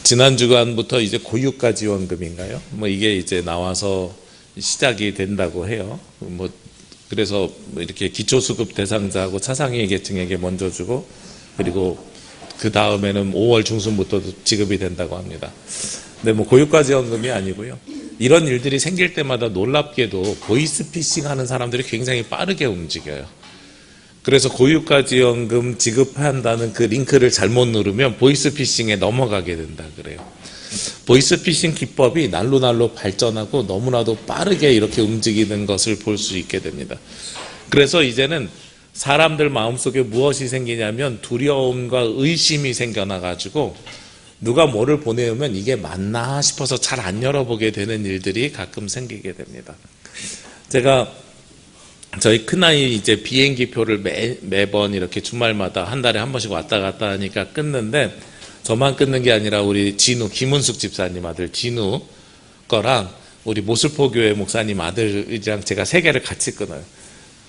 지난 주간부터 이제 고유가 지원금인가요? 뭐 이게 이제 나와서 시작이 된다고 해요. 그래서 이렇게 기초수급 대상자하고 차상위 계층에게 먼저 주고, 그리고 그 다음에는 5월 중순부터 지급이 된다고 합니다. 근데 고유가 지원금이 아니고요. 이런 일들이 생길 때마다 놀랍게도 보이스피싱 하는 사람들이 굉장히 빠르게 움직여요. 그래서 고유가 지원금 지급한다는 그 링크를 잘못 누르면 보이스피싱에 넘어가게 된다 그래요. 보이스피싱 기법이 날로 발전하고 너무나도 빠르게 이렇게 움직이는 것을 볼 수 있게 됩니다. 그래서 이제는 사람들 마음속에 무엇이 생기냐면 두려움과 의심이 생겨나가지고 누가 뭐를 보내오면 이게 맞나 싶어서 잘 안 열어보게 되는 일들이 가끔 생기게 됩니다. 제가 저희 큰아이 이제 비행기 표를 매번 이렇게 주말마다 한 달에 한 번씩 왔다 갔다 하니까 끊는데, 저만 끊는 게 아니라 우리 진우, 김은숙 집사님 아들 진우 거랑 우리 모슬포교회 목사님 아들이랑 제가 세 개를 같이 끊어요.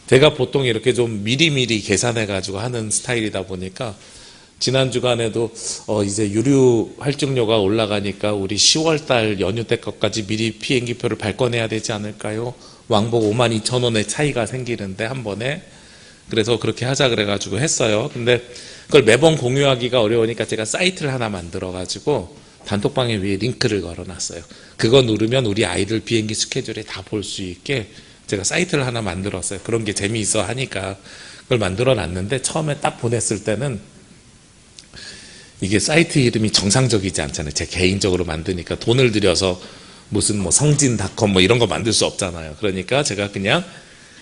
제가 보통 이렇게 좀 미리미리 계산해가지고 하는 스타일이다 보니까 지난 주간에도 이제 유류 할증료가 올라가니까 우리 10월달 연휴 때 것까지 미리 비행기표를 발권해야 되지 않을까요? 왕복 52,000원의 차이가 생기는데 한 번에. 그래서 그렇게 하자 그래가지고 했어요. 근데 그걸 매번 공유하기가 어려우니까 제가 사이트를 하나 만들어가지고 단톡방에 위에 링크를 걸어놨어요. 그거 누르면 우리 아이들 비행기 스케줄에 다 볼 수 있게 제가 사이트를 하나 만들었어요. 그런 게 재미있어 하니까 그걸 만들어놨는데, 처음에 딱 보냈을 때는 이게 사이트 이름이 정상적이지 않잖아요. 제 개인적으로 만드니까 돈을 들여서 무슨 성진닷컴 이런 거 만들 수 없잖아요. 그러니까 제가 그냥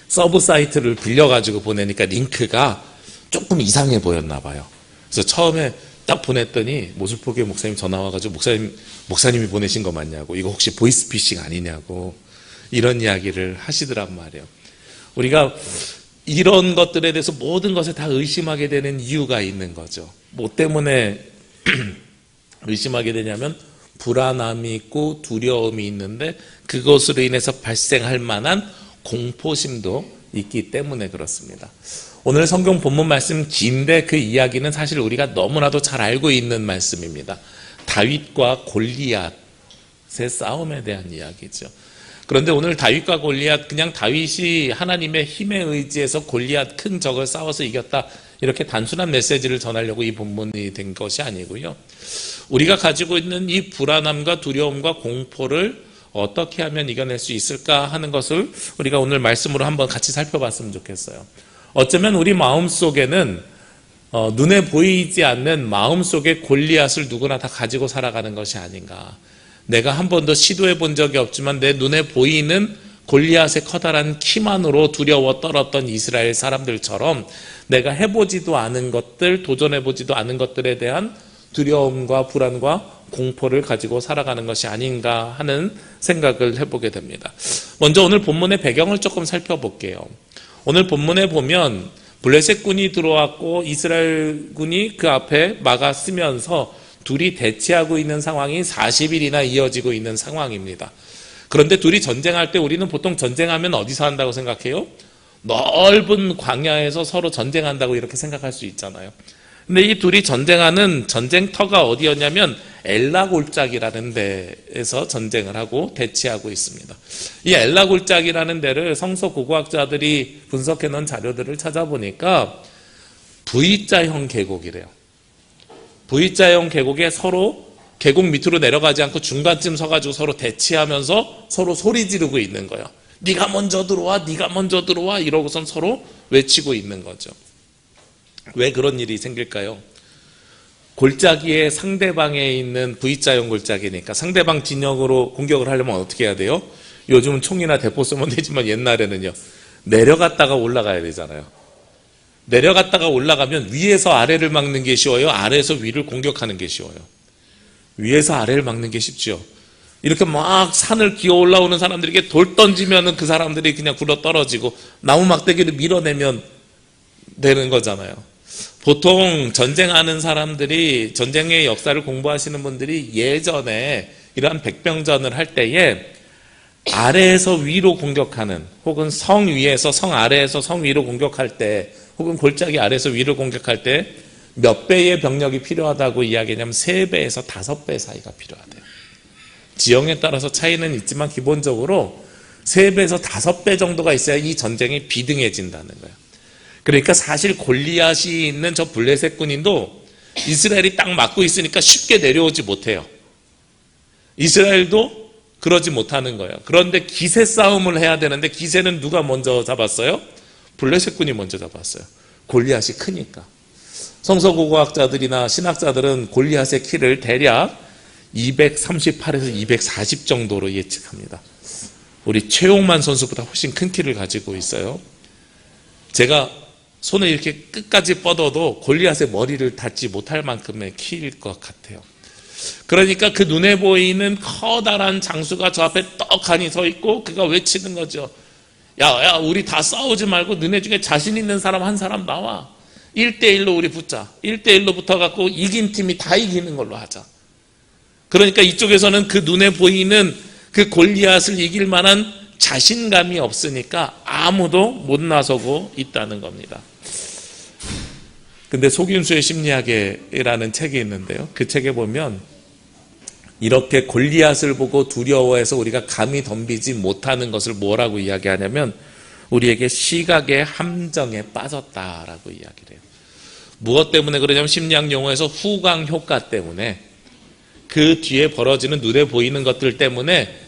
서브 사이트를 빌려가지고 보내니까 링크가 조금 이상해 보였나 봐요. 그래서 처음에 딱 보냈더니 모슬포교회 목사님 전화 와가지고 목사님이 보내신 거 맞냐고, 이거 혹시 보이스피싱 아니냐고 이런 이야기를 하시더란 말이에요. 우리가 이런 것들에 대해서 모든 것에 다 의심하게 되는 이유가 있는 거죠. 뭐 때문에 의심하게 되냐면 불안함이 있고 두려움이 있는데 그것으로 인해서 발생할 만한 공포심도 있기 때문에 그렇습니다. 오늘 성경 본문 말씀 긴데 그 이야기는 사실 우리가 너무나도 잘 알고 있는 말씀입니다. 다윗과 골리앗의 싸움에 대한 이야기죠. 그런데 오늘 다윗과 골리앗, 그냥 다윗이 하나님의 힘에 의지해서 골리앗 큰 적을 싸워서 이겼다, 이렇게 단순한 메시지를 전하려고 이 본문이 된 것이 아니고요. 우리가 가지고 있는 이 불안함과 두려움과 공포를 어떻게 하면 이겨낼 수 있을까 하는 것을 우리가 오늘 말씀으로 한번 같이 살펴봤으면 좋겠어요. 어쩌면 우리 마음속에는 눈에 보이지 않는 마음속의 골리앗을 누구나 다 가지고 살아가는 것이 아닌가. 내가 한 번도 시도해 본 적이 없지만 내 눈에 보이는 골리앗의 커다란 키만으로 두려워 떨었던 이스라엘 사람들처럼 내가 해보지도 않은 것들, 도전해보지도 않은 것들에 대한 두려움과 불안과 공포를 가지고 살아가는 것이 아닌가 하는 생각을 해보게 됩니다. 먼저 오늘 본문의 배경을 조금 살펴볼게요. 오늘 본문에 보면 블레셋 군이 들어왔고 이스라엘 군이 그 앞에 막아쓰면서 둘이 대치하고 있는 상황이 40일이나 이어지고 있는 상황입니다. 그런데 둘이 전쟁할 때 우리는 보통 전쟁하면 어디서 한다고 생각해요? 넓은 광야에서 서로 전쟁한다고 이렇게 생각할 수 있잖아요. 근데 이 둘이 전쟁하는 전쟁터가 어디였냐면 엘라 골짜기라는 데에서 전쟁을 하고 대치하고 있습니다. 이 엘라 골짜기라는 데를 성서 고고학자들이 분석해 놓은 자료들을 찾아보니까 V자형 계곡이래요. V자형 계곡에 서로 계곡 밑으로 내려가지 않고 중간쯤 서가지고 서로 대치하면서 서로 소리 지르고 있는 거예요. 네가 먼저 들어와, 네가 먼저 들어와 이러고선 서로 외치고 있는 거죠. 왜 그런 일이 생길까요? 골짜기에 상대방에 있는 V자형 골짜기니까 상대방 진영으로 공격을 하려면 어떻게 해야 돼요? 요즘은 총이나 대포 쓰면 되지만 옛날에는요, 내려갔다가 올라가야 되잖아요. 내려갔다가 올라가면 위에서 아래를 막는 게 쉬워요? 아래에서 위를 공격하는 게 쉬워요? 위에서 아래를 막는 게 쉽죠. 이렇게 막 산을 기어 올라오는 사람들에게 돌 던지면 그 사람들이 그냥 굴러 떨어지고 나무 막대기를 밀어내면 되는 거잖아요. 보통 전쟁하는 사람들이, 전쟁의 역사를 공부하시는 분들이 예전에 이러한 백병전을 할 때에 아래에서 위로 공격하는, 혹은 성 위에서 성 아래에서 성 위로 공격할 때, 혹은 골짜기 아래에서 위로 공격할 때 몇 배의 병력이 필요하다고 이야기하냐면 3배에서 5배 사이가 필요하대요. 지형에 따라서 차이는 있지만 기본적으로 3배에서 5배 정도가 있어야 이 전쟁이 비등해진다는 거예요. 그러니까 사실 골리앗이 있는 저 블레셋 군인도 이스라엘이 딱 막고 있으니까 쉽게 내려오지 못해요. 이스라엘도 그러지 못하는 거예요. 그런데 기세 싸움을 해야 되는데 기세는 누가 먼저 잡았어요? 블레셋 군이 먼저 잡았어요. 골리앗이 크니까. 성서고고학자들이나 신학자들은 골리앗의 키를 대략 238에서 240 정도로 예측합니다. 우리 최용만 선수보다 훨씬 큰 키를 가지고 있어요. 제가 손을 이렇게 끝까지 뻗어도 골리앗의 머리를 닿지 못할 만큼의 키일 것 같아요. 그러니까 그 눈에 보이는 커다란 장수가 저 앞에 떡하니 서 있고 그가 외치는 거죠. 야, 우리 다 싸우지 말고 너네 중에 자신 있는 사람 한 사람 나와. 1대1로 우리 붙자. 1대1로 붙어갖고 이긴 팀이 다 이기는 걸로 하자. 그러니까 이쪽에서는 그 눈에 보이는 그 골리앗을 이길 만한 자신감이 없으니까 아무도 못 나서고 있다는 겁니다. 근데 속임수의 심리학이라는 책이 있는데요. 그 책에 보면 이렇게 골리앗을 보고 두려워해서 우리가 감히 덤비지 못하는 것을 뭐라고 이야기하냐면 우리에게 시각의 함정에 빠졌다라고 이야기를 해요. 무엇 때문에 그러냐면 심리학 용어에서 후광 효과 때문에 그 뒤에 벌어지는 눈에 보이는 것들 때문에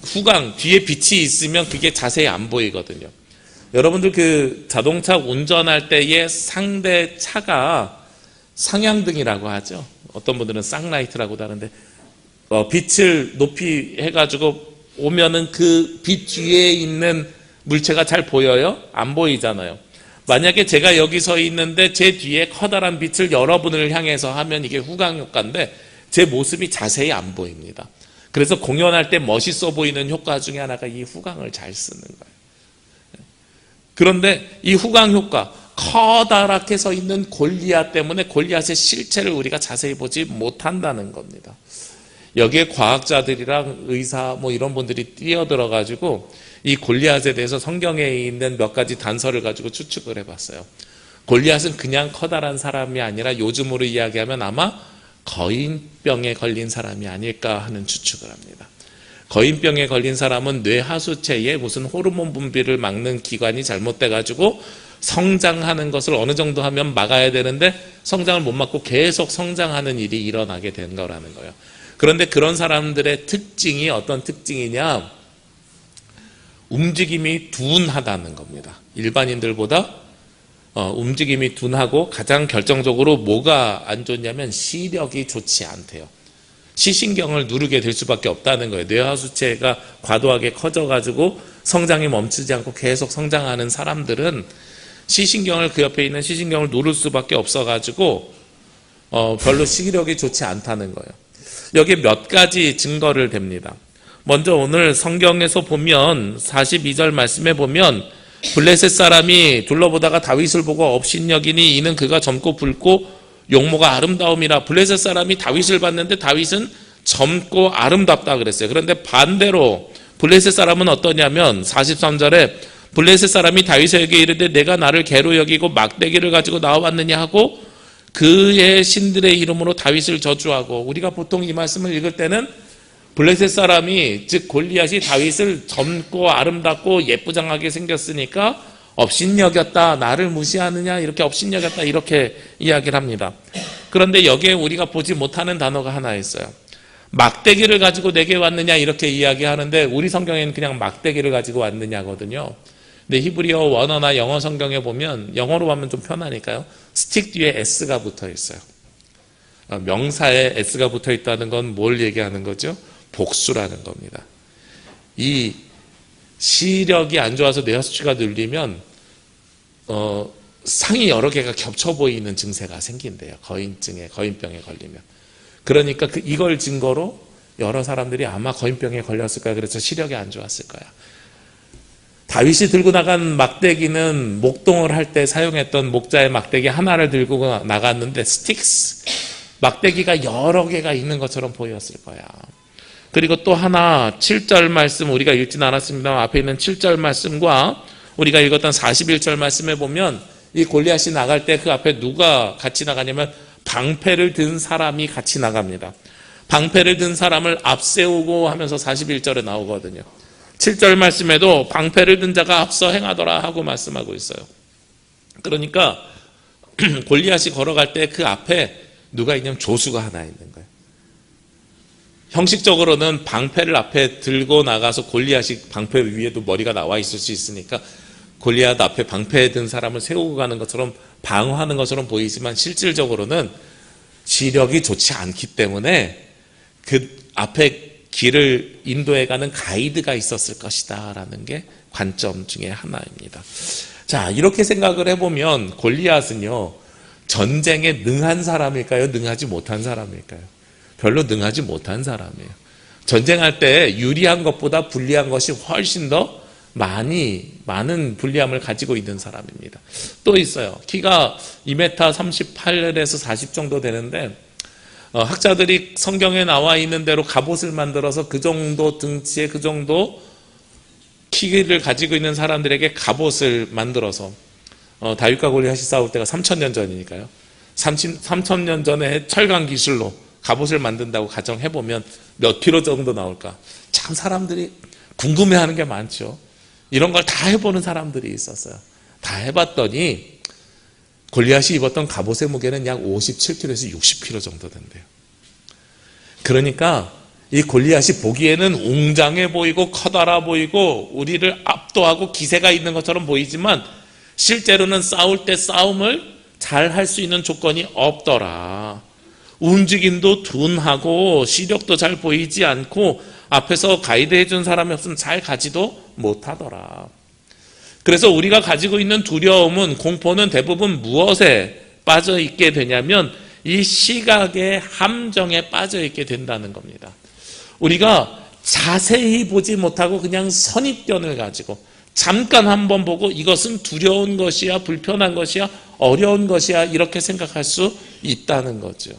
후광, 뒤에 빛이 있으면 그게 자세히 안 보이거든요. 여러분들 그 자동차 운전할 때의 상대 차가 상향등이라고 하죠. 어떤 분들은 쌍라이트라고도 하는데 빛을 높이 해가지고 오면은 그 빛 뒤에 있는 물체가 잘 보여요? 안 보이잖아요. 만약에 제가 여기 서 있는데 제 뒤에 커다란 빛을 여러분을 향해서 하면 이게 후광 효과인데 제 모습이 자세히 안 보입니다. 그래서 공연할 때 멋있어 보이는 효과 중에 하나가 이 후광을 잘 쓰는 거예요. 그런데 이 후광 효과, 커다랗게 서 있는 골리앗 때문에 골리앗의 실체를 우리가 자세히 보지 못한다는 겁니다. 여기에 과학자들이랑 의사 이런 분들이 뛰어들어 가지고 이 골리앗에 대해서 성경에 있는 몇 가지 단서를 가지고 추측을 해봤어요. 골리앗은 그냥 커다란 사람이 아니라 요즘으로 이야기하면 아마 거인병에 걸린 사람이 아닐까 하는 추측을 합니다. 거인병에 걸린 사람은 뇌 하수체에 무슨 호르몬 분비를 막는 기관이 잘못돼 가지고 성장하는 것을 어느 정도 하면 막아야 되는데 성장을 못 막고 계속 성장하는 일이 일어나게 된 거라는 거예요. 그런데 그런 사람들의 특징이 어떤 특징이냐? 움직임이 둔하다는 겁니다. 일반인들보다 움직임이 둔하고 가장 결정적으로 뭐가 안 좋냐면 시력이 좋지 않대요. 시신경을 누르게 될 수밖에 없다는 거예요. 뇌하수체가 과도하게 커져가지고 성장이 멈추지 않고 계속 성장하는 사람들은 시신경을 그 옆에 있는 시신경을 누를 수밖에 없어가지고 별로 시력이 좋지 않다는 거예요. 여기 몇 가지 증거를 댑니다. 먼저 오늘 성경에서 보면 42절 말씀에 보면 블레셋 사람이 둘러보다가 다윗을 보고 업신여기니 이는 그가 젊고 붉고 용모가 아름다움이라. 블레셋 사람이 다윗을 봤는데 다윗은 젊고 아름답다 그랬어요. 그런데 반대로 블레셋 사람은 어떠냐면 43절에 블레셋 사람이 다윗에게 이르되 내가 나를 개로 여기고 막대기를 가지고 나와왔느냐 하고 그의 신들의 이름으로 다윗을 저주하고. 우리가 보통 이 말씀을 읽을 때는 블레셋 사람이 즉 골리앗이 다윗을 젊고 아름답고 예쁘장하게 생겼으니까 업신여겼다, 나를 무시하느냐 이렇게 업신여겼다 이렇게 이야기를 합니다. 그런데 여기에 우리가 보지 못하는 단어가 하나 있어요. 막대기를 가지고 내게 왔느냐 이렇게 이야기하는데 우리 성경에는 그냥 막대기를 가지고 왔느냐거든요. 근데 히브리어 원어나 영어 성경에 보면 영어로 하면 좀 편하니까요. 스틱 뒤에 s가 붙어 있어요. 명사에 s가 붙어 있다는 건 뭘 얘기하는 거죠? 복수라는 겁니다. 이 시력이 안 좋아서 뇌하수체가 눌리면 상이 여러 개가 겹쳐 보이는 증세가 생긴대요. 거인병에 걸리면. 그러니까 이걸 증거로 여러 사람들이 아마 거인병에 걸렸을 거야. 그래서 시력이 안 좋았을 거야. 다윗이 들고 나간 막대기는 목동을 할 때 사용했던 목자의 막대기 하나를 들고 나갔는데 스틱스, 막대기가 여러 개가 있는 것처럼 보였을 거야. 그리고 또 하나 7절 말씀 우리가 읽지는 않았습니다만 앞에 있는 7절 말씀과 우리가 읽었던 41절 말씀에 보면 이 골리앗이 나갈 때 그 앞에 누가 같이 나가냐면 방패를 든 사람이 같이 나갑니다. 방패를 든 사람을 앞세우고 하면서 41절에 나오거든요. 7절 말씀에도 방패를 든 자가 앞서 행하더라 하고 말씀하고 있어요. 그러니까 골리앗이 걸어갈 때 그 앞에 누가 있냐면 조수가 하나 있는 거예요. 형식적으로는 방패를 앞에 들고 나가서 골리앗이 방패 위에도 머리가 나와 있을 수 있으니까 골리앗 앞에 방패에 든 사람을 세우고 가는 것처럼 방어하는 것처럼 보이지만 실질적으로는 시력이 좋지 않기 때문에 그 앞에 길을 인도해가는 가이드가 있었을 것이다 라는 게 관점 중에 하나입니다. 자, 이렇게 생각을 해보면 골리앗은요, 전쟁에 능한 사람일까요? 능하지 못한 사람일까요? 별로 능하지 못한 사람이에요. 전쟁할 때 유리한 것보다 불리한 것이 훨씬 더 많은 불리함을 가지고 있는 사람입니다. 또 있어요. 키가 2m 38에서 40 정도 되는데 학자들이 성경에 나와 있는 대로 갑옷을 만들어서 그 정도 등치에 그 정도 키를 가지고 있는 사람들에게 갑옷을 만들어서 다윗과 골리앗이 싸울 때가 3000년 전이니까요. 3000년 전에 철강 기술로 갑옷을 만든다고 가정해보면 몇 킬로 정도 나올까? 참 사람들이 궁금해하는 게 많죠. 이런 걸 다 해보는 사람들이 있었어요. 다 해봤더니 골리앗이 입었던 갑옷의 무게는 약 57kg에서 60kg 정도 된대요. 그러니까 이 골리앗이 보기에는 웅장해 보이고 커다란 보이고 우리를 압도하고 기세가 있는 것처럼 보이지만 실제로는 싸울 때 싸움을 잘 할 수 있는 조건이 없더라. 움직임도 둔하고 시력도 잘 보이지 않고 앞에서 가이드 해준 사람이 없으면 잘 가지도 못하더라. 그래서 우리가 가지고 있는 두려움은, 공포는 대부분 무엇에 빠져 있게 되냐면 이 시각의 함정에 빠져 있게 된다는 겁니다. 우리가 자세히 보지 못하고 그냥 선입견을 가지고 잠깐 한번 보고 이것은 두려운 것이야, 불편한 것이야, 어려운 것이야 이렇게 생각할 수 있다는 거죠.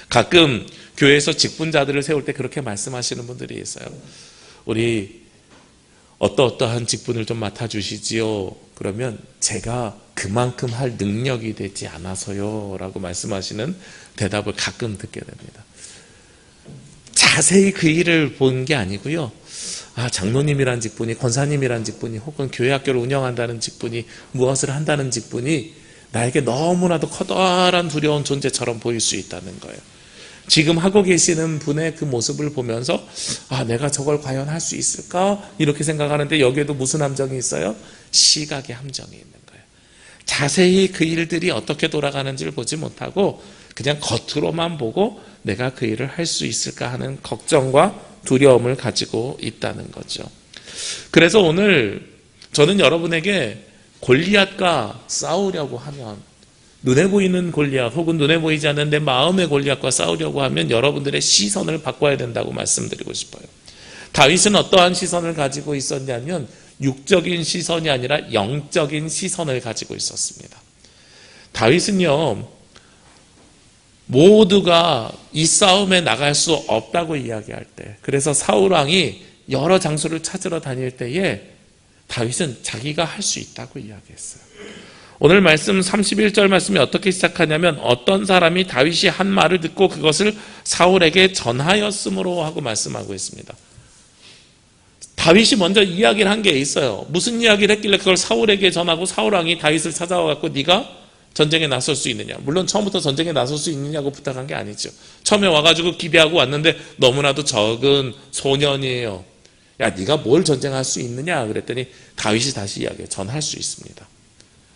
가끔 교회에서 직분자들을 세울 때 그렇게 말씀하시는 분들이 있어요. 우리 어떠한 직분을 좀 맡아주시지요. 그러면 제가 그만큼 할 능력이 되지 않아서요 라고 말씀하시는 대답을 가끔 듣게 됩니다. 자세히 그 일을 본 게 아니고요. 장로님이란 직분이, 권사님이란 직분이, 혹은 교회 학교를 운영한다는 직분이, 무엇을 한다는 직분이 나에게 너무나도 커다란 두려운 존재처럼 보일 수 있다는 거예요. 지금 하고 계시는 분의 그 모습을 보면서 내가 저걸 과연 할 수 있을까? 이렇게 생각하는데 여기에도 무슨 함정이 있어요? 시각의 함정이 있는 거예요. 자세히 그 일들이 어떻게 돌아가는지를 보지 못하고 그냥 겉으로만 보고 내가 그 일을 할 수 있을까 하는 걱정과 두려움을 가지고 있다는 거죠. 그래서 오늘 저는 여러분에게 골리앗과 싸우려고 하면, 눈에 보이는 골리앗 혹은 눈에 보이지 않는 내 마음의 골리앗과 싸우려고 하면 여러분들의 시선을 바꿔야 된다고 말씀드리고 싶어요. 다윗은 어떠한 시선을 가지고 있었냐면 육적인 시선이 아니라 영적인 시선을 가지고 있었습니다. 다윗은요, 모두가 이 싸움에 나갈 수 없다고 이야기할 때, 그래서 사울 왕이 여러 장소를 찾으러 다닐 때에 다윗은 자기가 할 수 있다고 이야기했어요. 오늘 말씀 31절 말씀이 어떻게 시작하냐면 어떤 사람이 다윗이 한 말을 듣고 그것을 사울에게 전하였으므로 하고 말씀하고 있습니다. 다윗이 먼저 이야기를 한 게 있어요. 무슨 이야기를 했길래 그걸 사울에게 전하고 사울 왕이 다윗을 찾아와갖고 네가 전쟁에 나설 수 있느냐. 물론 처음부터 전쟁에 나설 수 있느냐고 부탁한 게 아니죠. 처음에 와가지고 기대하고 왔는데 너무나도 적은 소년이에요. 야, 네가 뭘 전쟁할 수 있느냐 그랬더니 다윗이 다시 이야기해요. 전할 수 있습니다.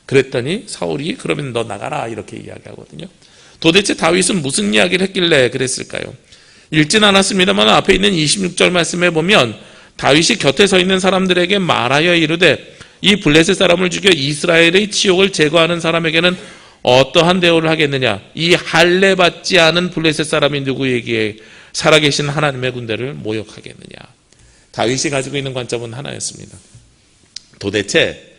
그랬더니 사울이 그러면 너 나가라 이렇게 이야기하거든요. 도대체 다윗은 무슨 이야기를 했길래 그랬을까요? 읽진 않았습니다만 앞에 있는 26절 말씀에 보면 다윗이 곁에 서 있는 사람들에게 말하여 이르되 이 블레셋 사람을 죽여 이스라엘의 치욕을 제거하는 사람에게는 어떠한 대우를 하겠느냐. 이 할례 받지 않은 블레셋 사람이 누구에게 살아계신 하나님의 군대를 모욕하겠느냐. 다윗이 가지고 있는 관점은 하나였습니다. 도대체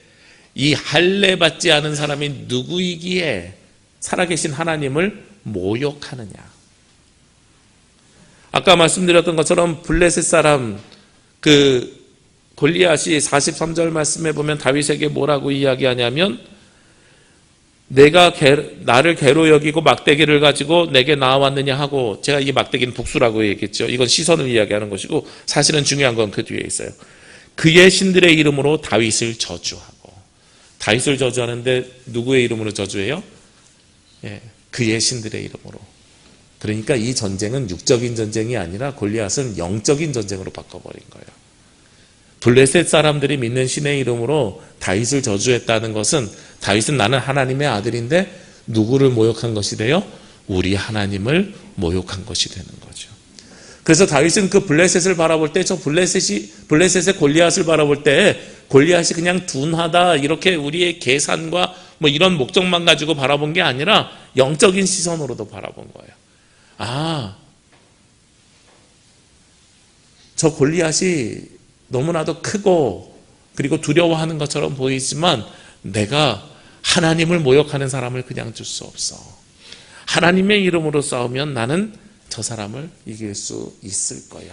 이 할례 받지 않은 사람이 누구이기에 살아계신 하나님을 모욕하느냐. 아까 말씀드렸던 것처럼 블레셋 사람 골리앗이 43절 말씀에 보면 다윗에게 뭐라고 이야기하냐면 나를 개로 여기고 막대기를 가지고 내게 나와왔느냐 하고, 제가 이 막대기는 복수라고 얘기했죠. 이건 시선을 이야기하는 것이고, 사실은 중요한 건 그 뒤에 있어요. 그의 신들의 이름으로 다윗을 저주하고. 다윗을 저주하는데 누구의 이름으로 저주해요? 예, 그의 신들의 이름으로. 그러니까 이 전쟁은 육적인 전쟁이 아니라 골리앗은 영적인 전쟁으로 바꿔버린 거예요. 블레셋 사람들이 믿는 신의 이름으로 다윗을 저주했다는 것은, 다윗은 나는 하나님의 아들인데 누구를 모욕한 것이 돼요? 우리 하나님을 모욕한 것이 되는 거죠. 그래서 다윗은 그 블레셋을 바라볼 때, 블레셋의 골리앗을 바라볼 때 골리앗이 그냥 둔하다 이렇게 우리의 계산과 뭐 이런 목적만 가지고 바라본 게 아니라 영적인 시선으로도 바라본 거예요. 아, 저 골리앗이 너무나도 크고 그리고 두려워하는 것처럼 보이지만 내가 하나님을 모욕하는 사람을 그냥 둘 수 없어. 하나님의 이름으로 싸우면 나는 저 사람을 이길 수 있을 거야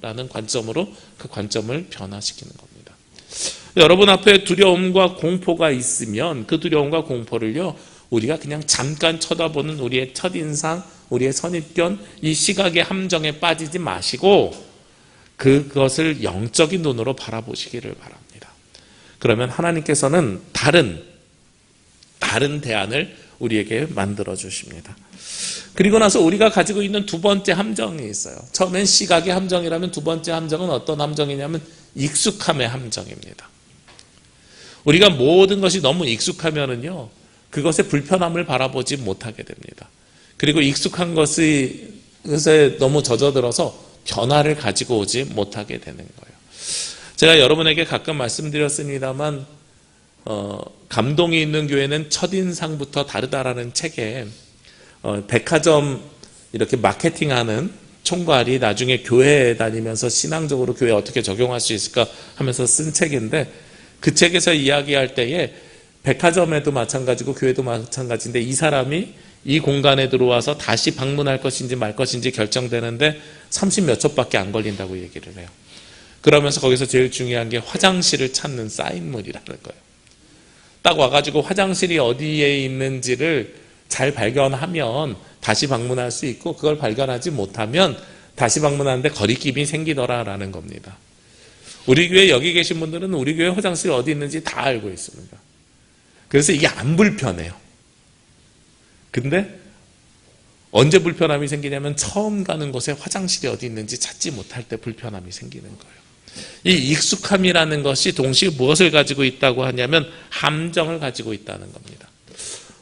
라는 관점으로 그 관점을 변화시키는 겁니다. 여러분 앞에 두려움과 공포가 있으면 그 두려움과 공포를요, 우리가 그냥 잠깐 쳐다보는 우리의 첫인상, 우리의 선입견, 이 시각의 함정에 빠지지 마시고 그것을 영적인 눈으로 바라보시기를 바랍니다. 그러면 하나님께서는 다른 대안을 우리에게 만들어 주십니다. 그리고 나서 우리가 가지고 있는 두 번째 함정이 있어요. 처음엔 시각의 함정이라면 두 번째 함정은 어떤 함정이냐면 익숙함의 함정입니다. 우리가 모든 것이 너무 익숙하면은요, 그것의 불편함을 바라보지 못하게 됩니다. 그리고 익숙한 것에 너무 젖어들어서 변화를 가지고 오지 못하게 되는 거예요. 제가 여러분에게 가끔 말씀드렸습니다만, 감동이 있는 교회는 첫인상부터 다르다라는 책에 백화점 이렇게 마케팅하는 총괄이 나중에 교회에 다니면서 신앙적으로 교회에 어떻게 적용할 수 있을까 하면서 쓴 책인데, 그 책에서 이야기할 때에 백화점에도 마찬가지고 교회도 마찬가지인데, 이 사람이 이 공간에 들어와서 다시 방문할 것인지 말 것인지 결정되는데 30몇 초밖에 안 걸린다고 얘기를 해요. 그러면서 거기서 제일 중요한 게 화장실을 찾는 사인물이라는 거예요. 딱 와가지고 화장실이 어디에 있는지를 잘 발견하면 다시 방문할 수 있고, 그걸 발견하지 못하면 다시 방문하는데 거리낌이 생기더라라는 겁니다. 우리 교회 여기 계신 분들은 우리 교회 화장실이 어디 있는지 다 알고 있습니다. 그래서 이게 안 불편해요. 근데 언제 불편함이 생기냐면 처음 가는 곳에 화장실이 어디 있는지 찾지 못할 때 불편함이 생기는 거예요. 이 익숙함이라는 것이 동시에 무엇을 가지고 있다고 하냐면 함정을 가지고 있다는 겁니다.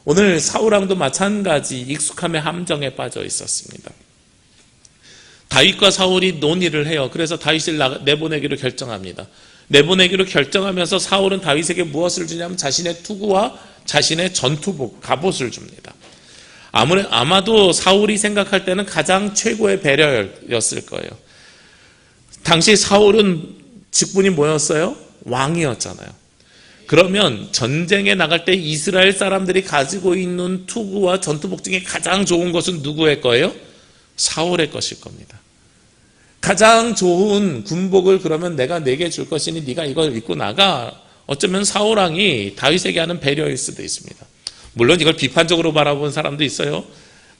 오늘 사울왕도 마찬가지 익숙함의 함정에 빠져 있었습니다. 다윗과 사울이 논의를 해요. 그래서 다윗을 내보내기로 결정합니다. 내보내기로 결정하면서 사울은 다윗에게 무엇을 주냐면 자신의 투구와 자신의 전투복, 갑옷을 줍니다. 아마도 사울이 생각할 때는 가장 최고의 배려였을 거예요. 당시 사울은 직분이 뭐였어요? 왕이었잖아요. 그러면 전쟁에 나갈 때 이스라엘 사람들이 가지고 있는 투구와 전투복 중에 가장 좋은 것은 누구의 거예요? 사울의 것일 겁니다. 가장 좋은 군복을 그러면 내가 내게 줄 것이니 네가 이걸 입고 나가. 어쩌면 사울왕이 다윗에게 하는 배려일 수도 있습니다. 물론 이걸 비판적으로 바라본 사람도 있어요.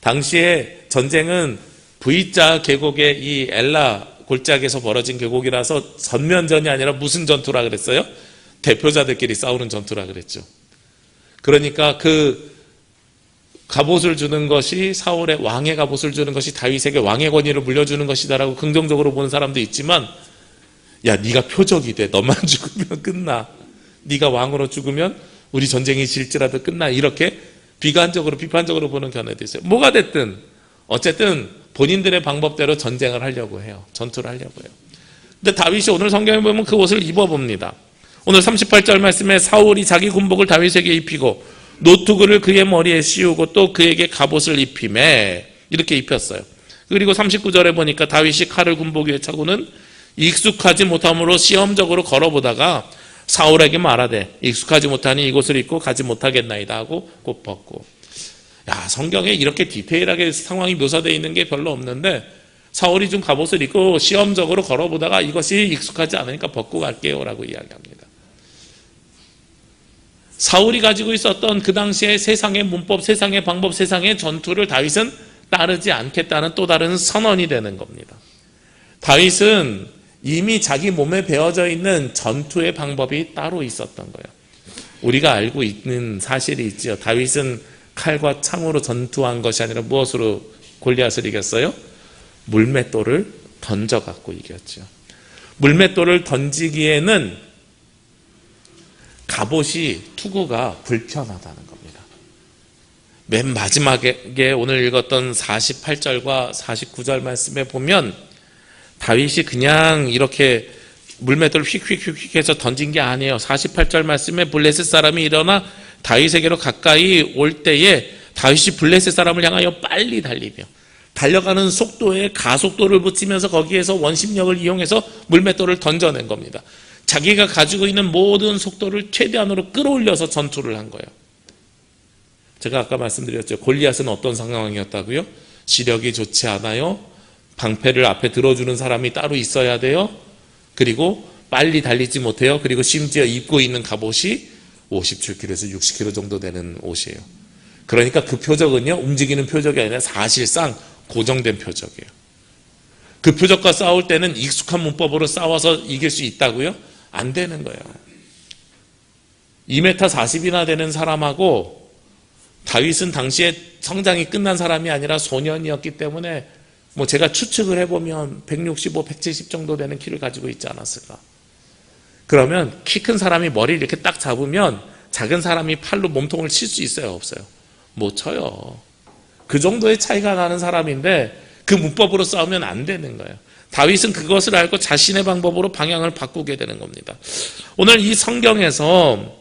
당시에 전쟁은 V자 계곡의 이 엘라 골짜기에서 벌어진 계곡이라서 전면전이 아니라 무슨 전투라 그랬어요? 대표자들끼리 싸우는 전투라 그랬죠. 그러니까 그 갑옷을 주는 것이, 사울의 왕의 갑옷을 주는 것이 다윗에게 왕의 권위를 물려주는 것이다라고 긍정적으로 보는 사람도 있지만, 야, 네가 표적이 돼. 너만 죽으면 끝나. 네가 왕으로 죽으면 우리 전쟁이 질지라도 끝나. 이렇게 비관적으로, 비판적으로 보는 견해도 있어요. 뭐가 됐든 어쨌든 본인들의 방법대로 전쟁을 하려고 해요. 전투를 하려고 해요. 근데 다윗이 오늘 성경에 보면 그 옷을 입어봅니다. 오늘 38절 말씀에 사울이 자기 군복을 다윗에게 입히고 노투구를 그의 머리에 씌우고 또 그에게 갑옷을 입히매, 이렇게 입혔어요. 그리고 39절에 보니까 다윗이 칼을 군복 위에 차고는 익숙하지 못함으로 시험적으로 걸어보다가 사울에게 말하되 익숙하지 못하니 이곳을 입고 가지 못하겠나이다 하고 곧 벗고. 야, 성경에 이렇게 디테일하게 상황이 묘사되어 있는 게 별로 없는데 사울이 좀 갑옷을 입고 시험적으로 걸어보다가 이것이 익숙하지 않으니까 벗고 갈게요 라고 이야기합니다. 사울이 가지고 있었던 그 당시의 세상의 문법, 세상의 방법, 세상의 전투를 다윗은 따르지 않겠다는 또 다른 선언이 되는 겁니다. 다윗은 이미 자기 몸에 배어져 있는 전투의 방법이 따로 있었던 거예요. 우리가 알고 있는 사실이 있죠. 다윗은 칼과 창으로 전투한 것이 아니라 무엇으로 골리앗을 이겼어요? 물맷돌을 던져갖고 이겼죠. 물맷돌을 던지기에는 갑옷이 투구가 불편하다는 겁니다. 맨 마지막에 오늘 읽었던 48절과 49절 말씀에 보면 다윗이 그냥 이렇게 물맷돌을 휙휙휙 해서 던진 게 아니에요. 48절 말씀에 블레셋 사람이 일어나 다윗에게로 가까이 올 때에 다윗이 블레셋 사람을 향하여 빨리 달리며 달려가는 속도에 가속도를 붙이면서 거기에서 원심력을 이용해서 물맷돌을 던져낸 겁니다. 자기가 가지고 있는 모든 속도를 최대한으로 끌어올려서 전투를 한 거예요. 제가 아까 말씀드렸죠. 골리앗은 어떤 상황이었다고요? 시력이 좋지 않아요. 방패를 앞에 들어주는 사람이 따로 있어야 돼요. 그리고 빨리 달리지 못해요. 그리고 심지어 입고 있는 갑옷이 57kg에서 60kg 정도 되는 옷이에요. 그러니까 그 표적은요, 움직이는 표적이 아니라 사실상 고정된 표적이에요. 그 표적과 싸울 때는 익숙한 문법으로 싸워서 이길 수 있다고요? 안 되는 거예요. 2m 40이나 되는 사람하고 다윗은 당시에 성장이 끝난 사람이 아니라 소년이었기 때문에 제가 추측을 해보면 165, 170 정도 되는 키를 가지고 있지 않았을까. 그러면 키 큰 사람이 머리를 이렇게 딱 잡으면 작은 사람이 팔로 몸통을 칠 수 있어요? 없어요? 못 쳐요. 그 정도의 차이가 나는 사람인데 그 문법으로 싸우면 안 되는 거예요. 다윗은 그것을 알고 자신의 방법으로 방향을 바꾸게 되는 겁니다. 오늘 이 성경에서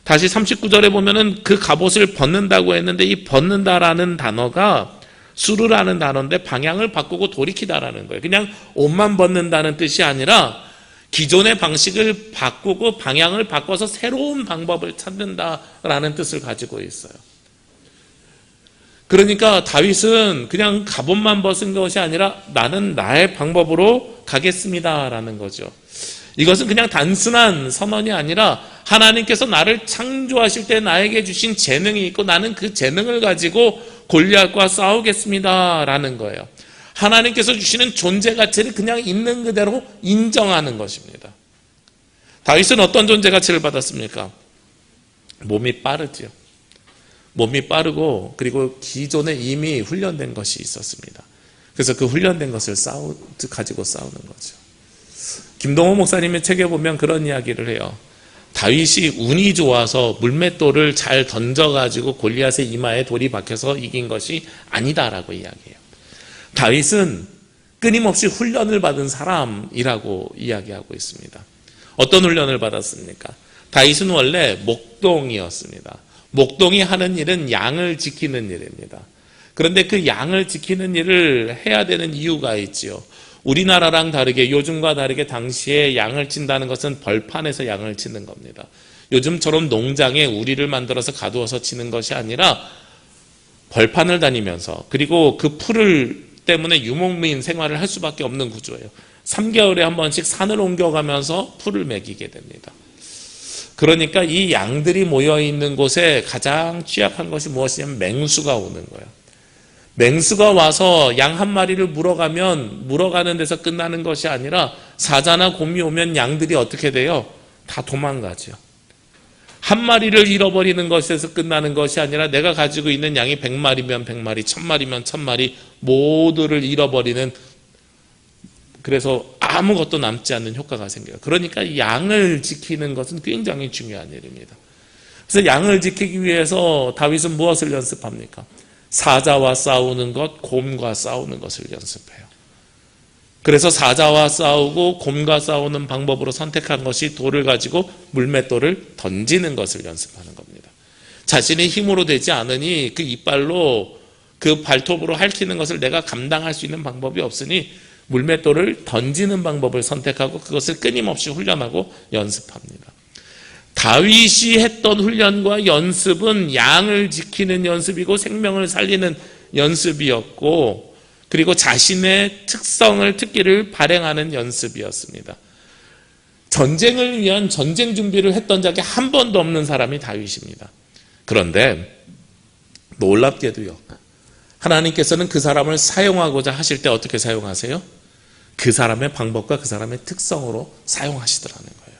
다시 39절에 보면은 그 갑옷을 벗는다고 했는데 이 벗는다라는 단어가 수르라는 단어인데 방향을 바꾸고 돌이키다라는 거예요. 그냥 옷만 벗는다는 뜻이 아니라 기존의 방식을 바꾸고 방향을 바꿔서 새로운 방법을 찾는다라는 뜻을 가지고 있어요. 그러니까 다윗은 그냥 갑옷만 벗은 것이 아니라 나는 나의 방법으로 가겠습니다라는 거죠. 이것은 그냥 단순한 선언이 아니라 하나님께서 나를 창조하실 때 나에게 주신 재능이 있고 나는 그 재능을 가지고 골리앗과 싸우겠습니다라는 거예요. 하나님께서 주시는 존재 가치를 그냥 있는 그대로 인정하는 것입니다. 다윗은 어떤 존재 가치를 받았습니까? 몸이 빠르죠. 몸이 빠르고 그리고 기존에 이미 훈련된 것이 있었습니다. 그래서 그 훈련된 것을 가지고 싸우는 거죠. 김동호 목사님의 책에 보면 그런 이야기를 해요. 다윗이 운이 좋아서 물맷돌을 잘 던져가지고 골리앗의 이마에 돌이 박혀서 이긴 것이 아니다라고 이야기해요. 다윗은 끊임없이 훈련을 받은 사람이라고 이야기하고 있습니다. 어떤 훈련을 받았습니까? 다윗은 원래 목동이었습니다. 목동이 하는 일은 양을 지키는 일입니다. 그런데 그 양을 지키는 일을 해야 되는 이유가 있지요. 우리나라랑 다르게 요즘과 다르게 당시에 양을 친다는 것은 벌판에서 양을 치는 겁니다. 요즘처럼 농장에 우리를 만들어서 가두어서 치는 것이 아니라 벌판을 다니면서 그리고 그 풀을 때문에 유목민 생활을 할 수밖에 없는 구조예요. 3개월에 한 번씩 산을 옮겨가면서 풀을 먹이게 됩니다. 그러니까 이 양들이 모여있는 곳에 가장 취약한 것이 무엇이냐면 맹수가 오는 거예요. 맹수가 와서 양 한 마리를 물어가면 물어가는 데서 끝나는 것이 아니라 사자나 곰이 오면 양들이 어떻게 돼요? 다 도망가죠. 한 마리를 잃어버리는 것에서 끝나는 것이 아니라 내가 가지고 있는 양이 100마리면 100마리, 1000마리면 1000마리 모두를 잃어버리는, 그래서 아무것도 남지 않는 효과가 생겨요. 그러니까 양을 지키는 것은 굉장히 중요한 일입니다. 그래서 양을 지키기 위해서 다윗은 무엇을 연습합니까? 사자와 싸우는 것, 곰과 싸우는 것을 연습해요. 그래서 사자와 싸우고 곰과 싸우는 방법으로 선택한 것이 돌을 가지고 물맷돌을 던지는 것을 연습하는 겁니다. 자신의 힘으로 되지 않으니 그 이빨로 그 발톱으로 핥히는 것을 내가 감당할 수 있는 방법이 없으니 물맷돌을 던지는 방법을 선택하고 그것을 끊임없이 훈련하고 연습합니다. 다윗이 했던 훈련과 연습은 양을 지키는 연습이고 생명을 살리는 연습이었고, 그리고 자신의 특기를 발행하는 연습이었습니다. 전쟁을 위한 전쟁 준비를 했던 적이 한 번도 없는 사람이 다윗입니다. 그런데 놀랍게도요, 하나님께서는 그 사람을 사용하고자 하실 때 어떻게 사용하세요? 그 사람의 방법과 그 사람의 특성으로 사용하시더라는 거예요.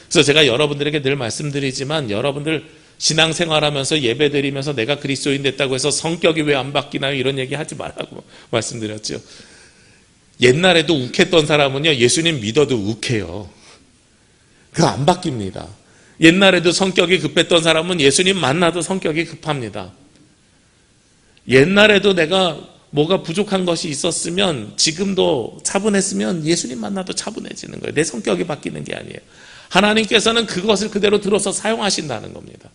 그래서 제가 여러분들에게 늘 말씀드리지만, 여러분들 신앙생활하면서 예배드리면서 내가 그리스도인 됐다고 해서 성격이 왜 안 바뀌나요? 이런 얘기 하지 말라고 말씀드렸죠. 옛날에도 욱했던 사람은요, 예수님 믿어도 욱해요. 그거 안 바뀝니다. 옛날에도 성격이 급했던 사람은 예수님 만나도 성격이 급합니다. 옛날에도 내가 뭐가 부족한 것이 있었으면, 지금도 차분했으면 예수님 만나도 차분해지는 거예요. 내 성격이 바뀌는 게 아니에요. 하나님께서는 그것을 그대로 들어서 사용하신다는 겁니다.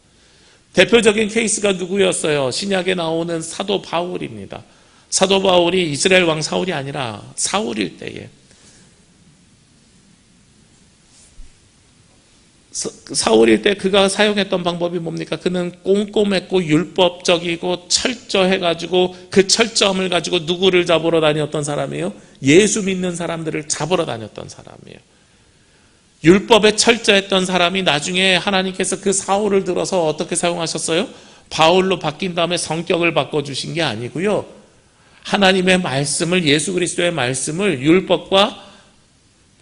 대표적인 케이스가 누구였어요? 신약에 나오는 사도 바울입니다. 사도 바울이 이스라엘 왕 사울이 아니라 사울일 때에, 사울일 때 그가 사용했던 방법이 뭡니까? 그는 꼼꼼했고 율법적이고 철저해가지고 그 철저함을 가지고 누구를 잡으러 다녔던 사람이에요? 예수 믿는 사람들을 잡으러 다녔던 사람이에요. 율법에 철저했던 사람이 나중에 하나님께서 그 사울을 들어서 어떻게 사용하셨어요? 바울로 바뀐 다음에 성격을 바꿔주신 게 아니고요, 하나님의 말씀을, 예수 그리스도의 말씀을, 율법과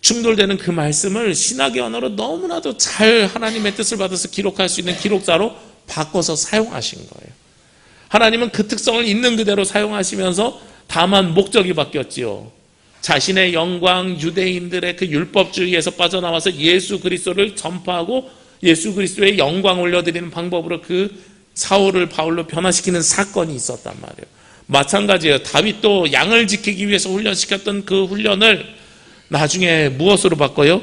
충돌되는 그 말씀을 신학의 언어로 너무나도 잘 하나님의 뜻을 받아서 기록할 수 있는 기록자로 바꿔서 사용하신 거예요. 하나님은 그 특성을 있는 그대로 사용하시면서 다만 목적이 바뀌었지요. 자신의 영광, 유대인들의 그 율법주의에서 빠져나와서 예수 그리스도를 전파하고 예수 그리스도의 영광 올려드리는 방법으로 그 사울을 바울로 변화시키는 사건이 있었단 말이에요. 마찬가지예요. 다윗도 양을 지키기 위해서 훈련시켰던 그 훈련을 나중에 무엇으로 바꿔요?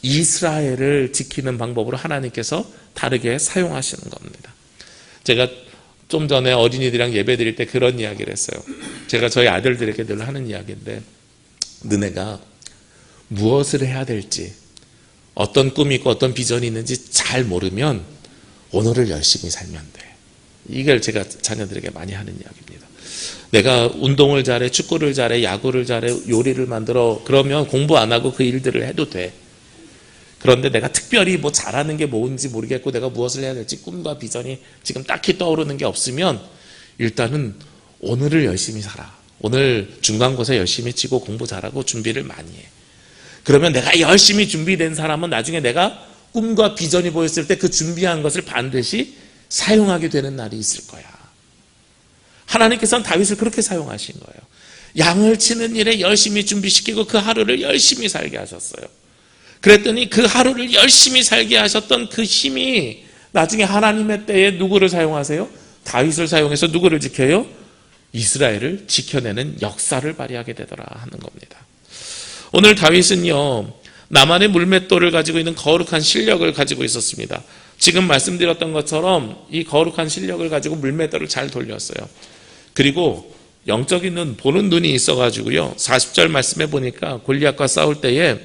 이스라엘을 지키는 방법으로 하나님께서 다르게 사용하시는 겁니다. 제가 좀 전에 어린이들이랑 예배 드릴 때 그런 이야기를 했어요. 제가 저희 아들들에게 늘 하는 이야기인데, 너네가 무엇을 해야 될지, 어떤 꿈이 있고 어떤 비전이 있는지 잘 모르면 오늘을 열심히 살면 돼. 이걸 제가 자녀들에게 많이 하는 이야기입니다. 내가 운동을 잘해, 축구를 잘해, 야구를 잘해, 요리를 만들어, 그러면 공부 안 하고 그 일들을 해도 돼. 그런데 내가 특별히 뭐 잘하는 게 뭔지 모르겠고 내가 무엇을 해야 될지 꿈과 비전이 지금 딱히 떠오르는 게 없으면 일단은 오늘을 열심히 살아. 오늘 중간고사 열심히 치고 공부 잘하고 준비를 많이 해. 그러면 내가 열심히 준비된 사람은 나중에 내가 꿈과 비전이 보였을 때 그 준비한 것을 반드시 사용하게 되는 날이 있을 거야. 하나님께서는 다윗을 그렇게 사용하신 거예요. 양을 치는 일에 열심히 준비시키고 그 하루를 열심히 살게 하셨어요. 그랬더니 그 하루를 열심히 살게 하셨던 그 힘이 나중에 하나님의 때에 누구를 사용하세요? 다윗을 사용해서 누구를 지켜요? 이스라엘을 지켜내는 역사를 발휘하게 되더라 하는 겁니다. 오늘 다윗은요, 나만의 물맷돌을 가지고 있는 거룩한 실력을 가지고 있었습니다. 지금 말씀드렸던 것처럼 이 거룩한 실력을 가지고 물맷돌을 잘 돌렸어요. 그리고 영적인 눈, 보는 눈이 있어가지고요, 40절 말씀해 보니까 골리앗과 싸울 때에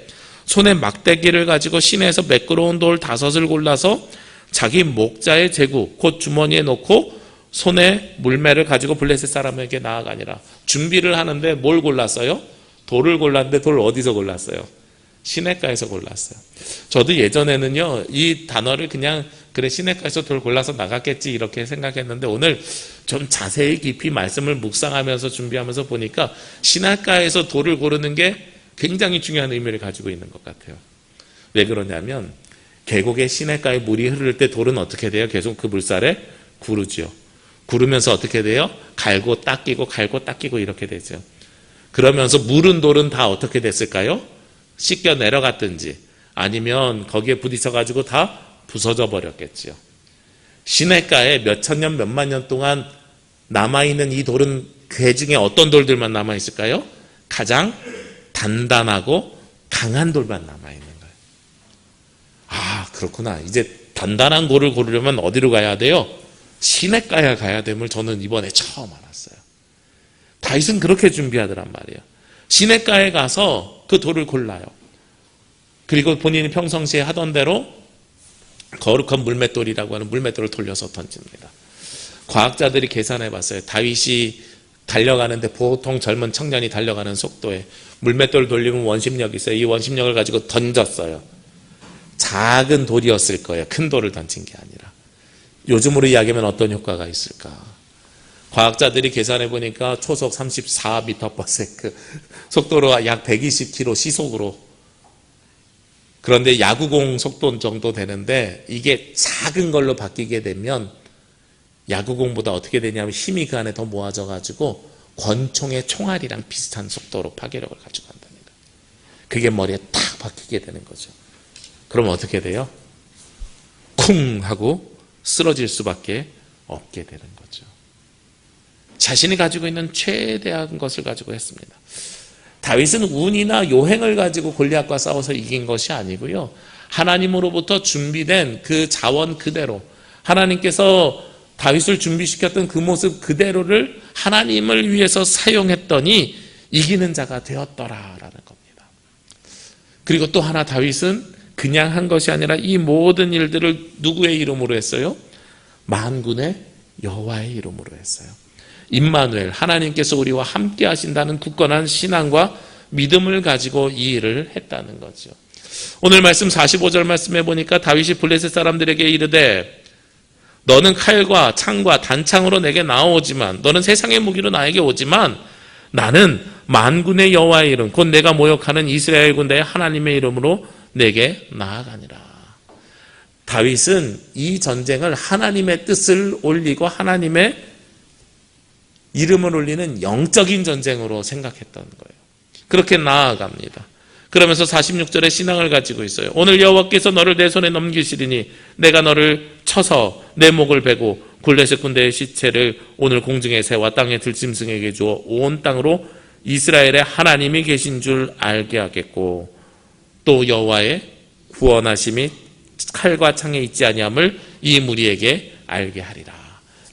손에 막대기를 가지고 시내에서 매끄러운 돌 5을 골라서 자기 목자의 제구, 곧 주머니에 넣고 손에 물매를 가지고 블레셋 사람에게 나아가니라. 준비를 하는데 뭘 골랐어요? 돌을 골랐는데 돌을 어디서 골랐어요? 시냇가에서 골랐어요. 저도 예전에는요, 이 단어를 그냥 그래 시냇가에서 돌 골라서 나갔겠지 이렇게 생각했는데, 오늘 좀 자세히 깊이 말씀을 묵상하면서 준비하면서 보니까 시냇가에서 돌을 고르는 게 굉장히 중요한 의미를 가지고 있는 것 같아요. 왜 그러냐면 계곡에 시냇가에 물이 흐를 때 돌은 어떻게 돼요? 계속 그 물살에 구르죠. 구르면서 어떻게 돼요? 갈고 닦이고 갈고 닦이고 이렇게 되죠. 그러면서 물은 돌은 다 어떻게 됐을까요? 씻겨 내려갔든지 아니면 거기에 부딪혀가지고 다 부서져 버렸겠지요. 시냇가에 몇천 년 몇만 년 동안 남아있는 이 돌은 그 중에 어떤 돌들만 남아있을까요? 가장 단단하고 강한 돌만 남아있는 거예요. 아, 그렇구나. 이제 단단한 돌을 고르려면 어디로 가야 돼요? 시냇가에 가야 됨을 저는 이번에 처음 알았어요. 다윗은 그렇게 준비하더란 말이에요. 시냇가에 가서 그 돌을 골라요. 그리고 본인이 평상시에 하던 대로 거룩한 물맷돌이라고 하는 물맷돌을 돌려서 던집니다. 과학자들이 계산해 봤어요. 다윗이 달려가는데 보통 젊은 청년이 달려가는 속도에 물맷돌을 돌리면 원심력이 있어요. 이 원심력을 가지고 던졌어요. 작은 돌이었을 거예요. 큰 돌을 던진 게 아니라. 요즘으로 이야기하면 어떤 효과가 있을까? 과학자들이 계산해 보니까 초속 34m/s 속도로 약 120km 시속으로, 그런데 야구공 속도 정도 되는데 이게 작은 걸로 바뀌게 되면 야구공보다 어떻게 되냐면 힘이 그 안에 더 모아져 가지고 권총의 총알이랑 비슷한 속도로 파괴력을 가지고 간다는 거예요. 그게 머리에 탁 박히게 되는 거죠. 그러면 어떻게 돼요? 쿵 하고 쓰러질 수밖에 없게 되는 거죠. 자신이 가지고 있는 최대한 것을 가지고 했습니다. 다윗은 운이나 요행을 가지고 골리앗과 싸워서 이긴 것이 아니고요, 하나님으로부터 준비된 그 자원 그대로, 하나님께서 다윗을 준비시켰던 그 모습 그대로를 하나님을 위해서 사용했더니 이기는 자가 되었더라라는 겁니다. 그리고 또 하나, 다윗은 그냥 한 것이 아니라 이 모든 일들을 누구의 이름으로 했어요? 만군의 여호와의 이름으로 했어요. 임마누엘, 하나님께서 우리와 함께 하신다는 굳건한 신앙과 믿음을 가지고 이 일을 했다는 거죠. 오늘 말씀 45절 말씀해 보니까 다윗이 블레셋 사람들에게 이르되 너는 칼과 창과 단창으로 내게 나오지만, 너는 세상의 무기로 나에게 오지만 나는 만군의 여호와의 이름, 곧 내가 모욕하는 이스라엘 군대의 하나님의 이름으로 내게 나아가니라. 다윗은 이 전쟁을 하나님의 뜻을 올리고 하나님의 이름을 올리는 영적인 전쟁으로 생각했던 거예요. 그렇게 나아갑니다. 그러면서 46절에 신앙을 가지고 있어요. 오늘 여호와께서 너를 내 손에 넘기시리니 내가 너를 쳐서 내 목을 베고 블레셋 군대의 시체를 오늘 공중에 새와 땅의 들짐승에게 주어 온 땅으로 이스라엘의 하나님이 계신 줄 알게 하겠고, 또 여호와의 구원하심이 칼과 창에 있지 아니함을 이 무리에게 알게 하리라.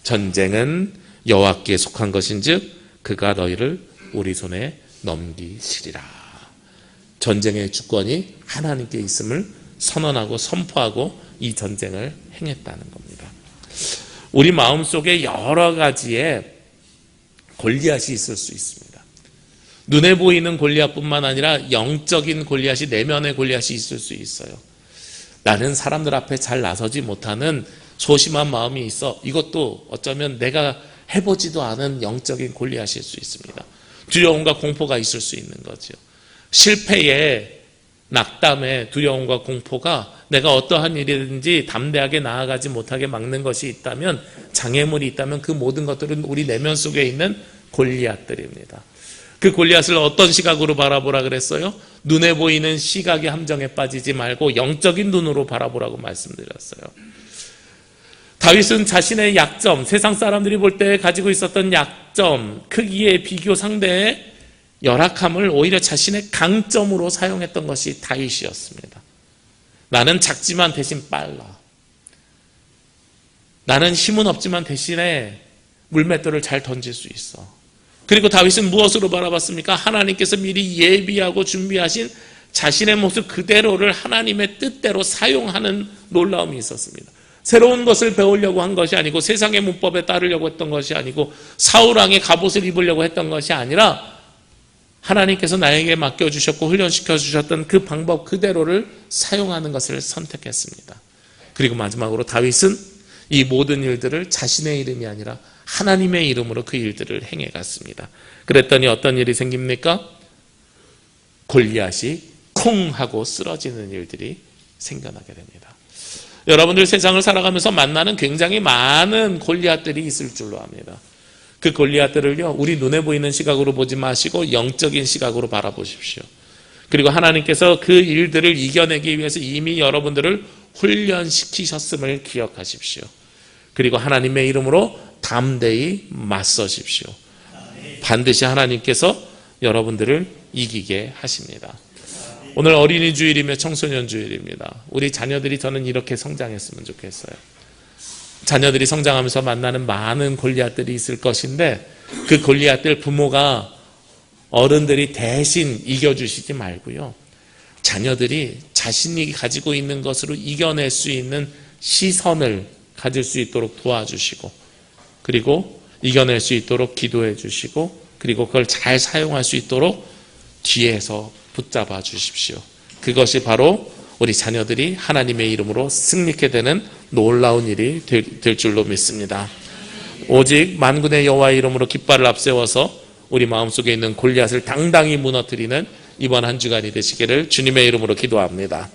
전쟁은 여호와께 속한 것인즉 그가 너희를 우리 손에 넘기시리라. 전쟁의 주권이 하나님께 있음을 선언하고 선포하고 이 전쟁을 행했다는 겁니다. 우리 마음속에 여러 가지의 골리앗이 있을 수 있습니다. 눈에 보이는 골리앗뿐만 아니라 영적인 골리앗이, 내면의 골리앗이 있을 수 있어요. 나는 사람들 앞에 잘 나서지 못하는 소심한 마음이 있어. 이것도 어쩌면 내가 해보지도 않은 영적인 골리앗일 수 있습니다. 두려움과 공포가 있을 수 있는 거죠. 실패에, 낙담에 두려움과 공포가 내가 어떠한 일이든지 담대하게 나아가지 못하게 막는 것이 있다면, 장애물이 있다면 그 모든 것들은 우리 내면 속에 있는 골리앗들입니다. 그 골리앗을 어떤 시각으로 바라보라 그랬어요? 눈에 보이는 시각의 함정에 빠지지 말고 영적인 눈으로 바라보라고 말씀드렸어요. 다윗은 자신의 약점, 세상 사람들이 볼 때 가지고 있었던 약점, 크기의 비교 상대의 열악함을 오히려 자신의 강점으로 사용했던 것이 다윗이었습니다. 나는 작지만 대신 빨라. 나는 힘은 없지만 대신에 물맷돌을 잘 던질 수 있어. 그리고 다윗은 무엇으로 바라봤습니까? 하나님께서 미리 예비하고 준비하신 자신의 모습 그대로를 하나님의 뜻대로 사용하는 놀라움이 있었습니다. 새로운 것을 배우려고 한 것이 아니고, 세상의 문법에 따르려고 했던 것이 아니고, 사울왕의 갑옷을 입으려고 했던 것이 아니라 하나님께서 나에게 맡겨주셨고 훈련시켜 주셨던 그 방법 그대로를 사용하는 것을 선택했습니다. 그리고 마지막으로 다윗은 이 모든 일들을 자신의 이름이 아니라 하나님의 이름으로 그 일들을 행해갔습니다. 그랬더니 어떤 일이 생깁니까? 골리앗이 쿵 하고 쓰러지는 일들이 생겨나게 됩니다. 여러분들 세상을 살아가면서 만나는 굉장히 많은 골리앗들이 있을 줄로 압니다. 그 골리앗들을요, 우리 눈에 보이는 시각으로 보지 마시고 영적인 시각으로 바라보십시오. 그리고 하나님께서 그 일들을 이겨내기 위해서 이미 여러분들을 훈련시키셨음을 기억하십시오. 그리고 하나님의 이름으로 담대히 맞서십시오. 반드시 하나님께서 여러분들을 이기게 하십니다. 오늘 어린이 주일이며 청소년 주일입니다. 우리 자녀들이 저는 이렇게 성장했으면 좋겠어요. 자녀들이 성장하면서 만나는 많은 골리앗들이 있을 것인데, 그 골리앗들 부모가, 어른들이 대신 이겨주시지 말고요, 자녀들이 자신이 가지고 있는 것으로 이겨낼 수 있는 시선을 가질 수 있도록 도와주시고, 그리고 이겨낼 수 있도록 기도해 주시고, 그리고 그걸 잘 사용할 수 있도록 뒤에서 붙잡아 주십시오. 그것이 바로 우리 자녀들이 하나님의 이름으로 승리케 되는 놀라운 일이 될 줄로 믿습니다. 오직 만군의 여호와의 이름으로 깃발을 앞세워서 우리 마음속에 있는 골리앗을 당당히 무너뜨리는 이번 한 주간이 되시기를 주님의 이름으로 기도합니다.